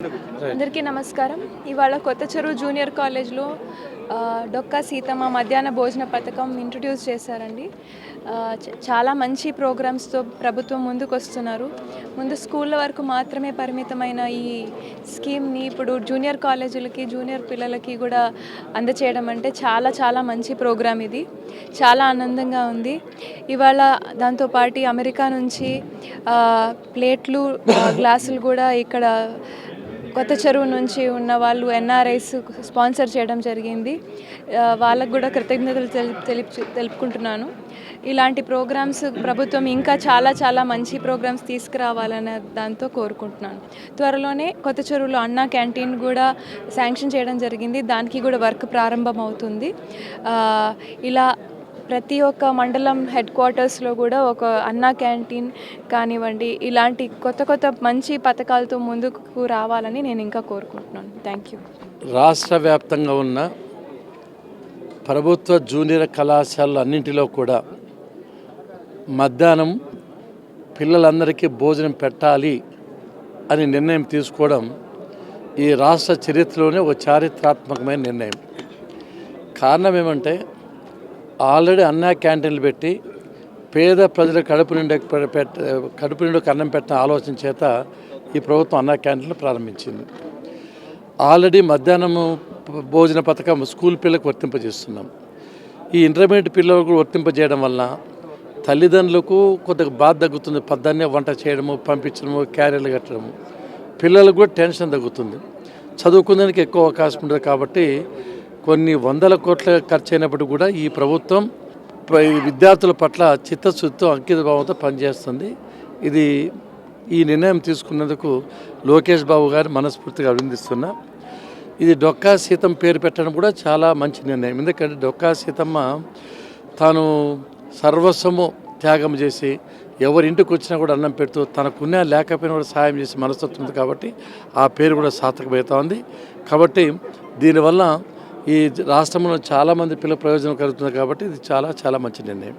అందరికీ నమస్కారం. ఇవాళ కొత్త చెరువు జూనియర్ కాలేజ్లో డొక్కా సీతమ్మ మధ్యాహ్న భోజన పథకం ఇంట్రడ్యూస్ చేశారండి. చాలా మంచి ప్రోగ్రామ్స్తో ప్రభుత్వం ముందుకొస్తున్నారు. ముందు స్కూళ్ళ వరకు మాత్రమే పరిమితమైన ఈ స్కీమ్ని ఇప్పుడు జూనియర్ కాలేజీలకి, జూనియర్ పిల్లలకి కూడా అందచేయడం అంటే చాలా చాలా మంచి ప్రోగ్రామ్ ఇది. చాలా ఆనందంగా ఉంది. ఇవాళ దాంతోపాటు అమెరికా నుంచి ప్లేట్లు, గ్లాసులు కూడా ఇక్కడ కొత్త చెరువు నుంచి ఉన్న వాళ్ళు ఎన్ఆర్ఐస్ స్పాన్సర్ చేయడం జరిగింది. వాళ్ళకు కూడా కృతజ్ఞతలు తెలుపుకుంటున్నాను. ఇలాంటి ప్రోగ్రామ్స్ ప్రభుత్వం ఇంకా చాలా చాలా మంచి ప్రోగ్రామ్స్ తీసుకురావాలనే దాంతో కోరుకుంటున్నాను. త్వరలోనే కొత్త చెరువులో అన్నా క్యాంటీన్ కూడా శాంక్షన్ చేయడం జరిగింది. దానికి కూడా వర్క్ ప్రారంభం అవుతుంది. ఇలా ప్రతి ఒక్క మండలం హెడ్ క్వార్టర్స్లో కూడా ఒక అన్నా క్యాంటీన్ కానివ్వండి, ఇలాంటి కొత్త కొత్త మంచి పథకాలతో ముందుకు రావాలని నేను ఇంకా కోరుకుంటున్నాను. Thank you. రాష్ట్ర వ్యాప్తంగా ఉన్న ప్రభుత్వ జూనియర్ కళాశాలలు అన్నింటిలో కూడా మధ్యాహ్నం పిల్లలందరికీ భోజనం పెట్టాలి అని నిర్ణయం తీసుకోవడం ఈ రాష్ట్ర చరిత్రలోనే ఒక చారిత్రాత్మకమైన నిర్ణయం. కారణం ఏమంటే ఆల్రెడీ అన్నా క్యాంటీన్లు పెట్టి పేద ప్రజల కడుపు నిండు అన్నం పెట్టిన ఆలోచన చేత ఈ ప్రభుత్వం అన్నా క్యాంటీన్లు ప్రారంభించింది. ఆల్రెడీ మధ్యాహ్నం భోజన పథకం స్కూల్ పిల్లలకు వర్తింపజేస్తున్నాం. ఈ ఇంటర్మీడియట్ పిల్లలకు వర్తింపజేయడం వల్ల తల్లిదండ్రులకు కొద్దిగా బాధ తగ్గుతుంది. పొద్దున్నే వంట చేయడము, పంపించడము, క్యారియర్లు కట్టడము, పిల్లలకు కూడా టెన్షన్ తగ్గుతుంది. చదువుకునేందుకు ఎక్కువ అవకాశం ఉంటుంది. కాబట్టి కొన్ని వందల కోట్ల ఖర్చు అయినప్పుడు కూడా ఈ ప్రభుత్వం విద్యార్థుల పట్ల చిత్తశుద్ధితో అంకిత భావంతో పనిచేస్తుంది. ఈ నిర్ణయం తీసుకున్నందుకు లోకేష్ బాబు గారు మనస్ఫూర్తిగా అభినందిస్తున్నా. ఇది డొక్కా సీతమ్మ పేరు పెట్టడం కూడా చాలా మంచి నిర్ణయం. ఎందుకంటే డొక్కా సీతమ్మ తాను సర్వస్వము త్యాగం చేసి ఎవరింటికి వచ్చినా కూడా అన్నం పెడుతూ తనకున్న లేకపోయినా కూడా సహాయం చేసి మనస్తత్వం ఉంది. కాబట్టి ఆ పేరు కూడా సార్థకమవుతా ఉంది. కాబట్టి దీనివల్ల ఈ రాష్ట్రంలో చాలామంది పిల్లల ప్రయోజనం కలుగుతుంది. కాబట్టి ఇది చాలా చాలా మంచి నిర్ణయం.